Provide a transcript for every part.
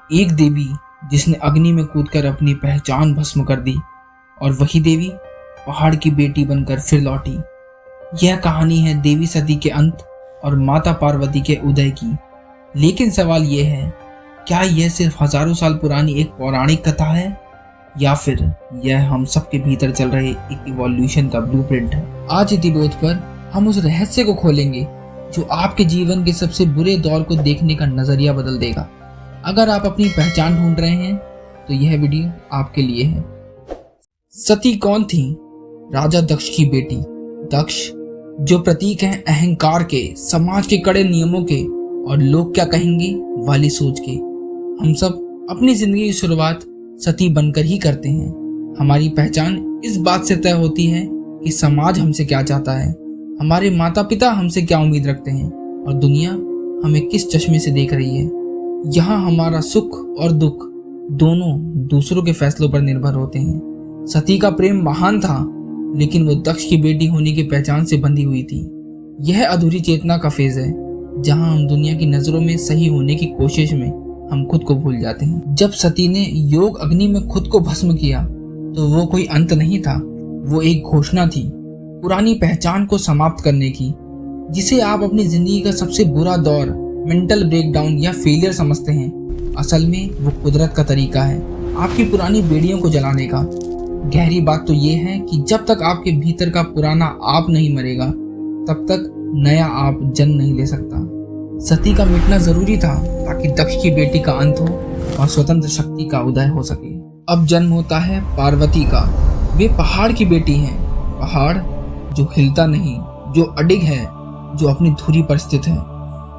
एक देवी जिसने अग्नि में कूदकर अपनी पहचान भस्म कर दी, और वही देवी पहाड़ की बेटी बनकर फिर लौटी। यह कहानी है देवी सती के अंत और माता पार्वती के उदय की। लेकिन सवाल यह है, क्या यह सिर्फ हजारों साल पुरानी एक पौराणिक कथा है, या फिर यह हम सबके भीतर चल रहे एक इवोल्यूशन का ब्लूप्रिंट है? आज इतिबोध पर हम उस रहस्य को खोलेंगे जो आपके जीवन के सबसे बुरे दौर को देखने का नजरिया बदल देगा। अगर आप अपनी पहचान ढूंढ रहे हैं तो यह वीडियो आपके लिए है। सती कौन थी? राजा दक्ष की बेटी। दक्ष जो प्रतीक है अहंकार के, समाज के कड़े नियमों के और लोग क्या कहेंगे वाली सोच के। हम सब अपनी जिंदगी की शुरुआत सती बनकर ही करते हैं। हमारी पहचान इस बात से तय होती है कि समाज हमसे क्या चाहता है, हमारे माता पिता हमसे क्या उम्मीद रखते हैं और दुनिया हमें किस चश्मे से देख रही है। यहाँ हमारा सुख और दुख दोनों दूसरों के फैसलों पर निर्भर होते हैं। सती का प्रेम महान था, लेकिन वो दक्ष की बेटी होने की पहचान से बंधी हुई थी। यह अधूरी चेतना का फेज है जहां हम दुनिया की नजरों में सही होने की कोशिश में हम खुद को भूल जाते हैं। जब सती ने योग अग्नि में खुद को भस्म किया तो वो कोई अंत नहीं था, वो एक घोषणा थी पुरानी पहचान को समाप्त करने की, जिसे आप अपनी जिंदगी का सबसे बुरा दौर, मेंटल ब्रेकडाउन या फेलियर समझते हैं। असल में वो कुदरत का तरीका है आपकी पुरानी बेड़ियों को जलाने का। गहरी बात तो ये है कि जब तक आपके भीतर का पुराना आप नहीं मरेगा, तब तक नया आप जन्म नहीं ले सकता। सती का मिटना जरूरी था ताकि दक्ष की बेटी का अंत हो और स्वतंत्र शक्ति का उदय हो सके। अब जन्म होता है पार्वती का। वे पहाड़ की बेटी हैं, पहाड़ जो हिलता नहीं, जो अडिग है, जो अपनी धुरी पर स्थित है।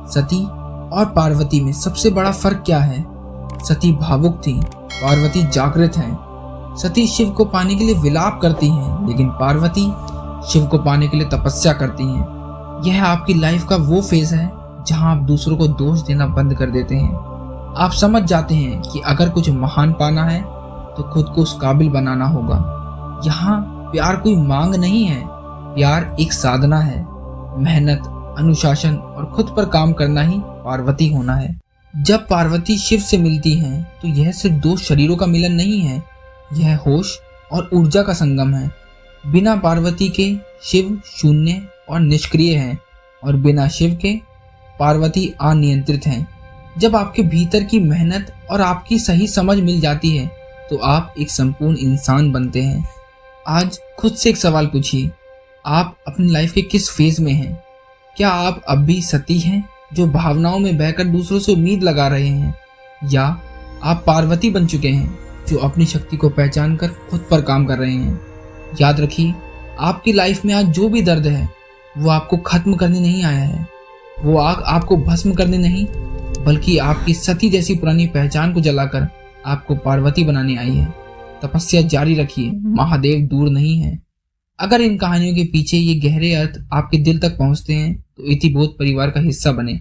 सती और पार्वती में सबसे बड़ा फर्क क्या है? सती भावुक थी, पार्वती जागृत हैं। सती शिव को पाने के लिए विलाप करती हैं, लेकिन पार्वती शिव को पाने के लिए तपस्या करती हैं। यह आपकी लाइफ का वो फेज है जहां आप दूसरों को दोष देना बंद कर देते हैं। आप समझ जाते हैं कि अगर कुछ महान पाना है तो खुद को उस काबिल बनाना होगा। यहाँ प्यार कोई मांग नहीं है, प्यार एक साधना है। मेहनत, अनुशासन और खुद पर काम करना ही पार्वती होना है। जब पार्वती शिव से मिलती हैं तो यह सिर्फ दो शरीरों का मिलन नहीं है, यह होश और ऊर्जा का संगम है। बिना पार्वती के शिव शून्य और निष्क्रिय हैं, और बिना शिव के पार्वती अनियंत्रित हैं। जब आपके भीतर की मेहनत और आपकी सही समझ मिल जाती है तो आप एक संपूर्ण इंसान बनते हैं। आज खुद से एक सवाल पूछिए, आप अपनी लाइफ के किस फेज में हैं? क्या आप अब भी सती हैं जो भावनाओं में बहकर दूसरों से उम्मीद लगा रहे हैं, या आप पार्वती बन चुके हैं जो अपनी शक्ति को पहचान कर खुद पर काम कर रहे हैं? याद रखिए, आपकी लाइफ में आज जो भी दर्द है वो आपको खत्म करने नहीं आया है, वो आग आपको भस्म करने नहीं, बल्कि आपकी सती जैसी पुरानी पहचान को जलाकर आपको पार्वती बनाने आई है। तपस्या जारी रखिए, महादेव दूर नहीं है। अगर इन कहानियों के पीछे ये गहरे अर्थ आपके दिल तक पहुंचते हैं तो इतिबोध परिवार का हिस्सा बने।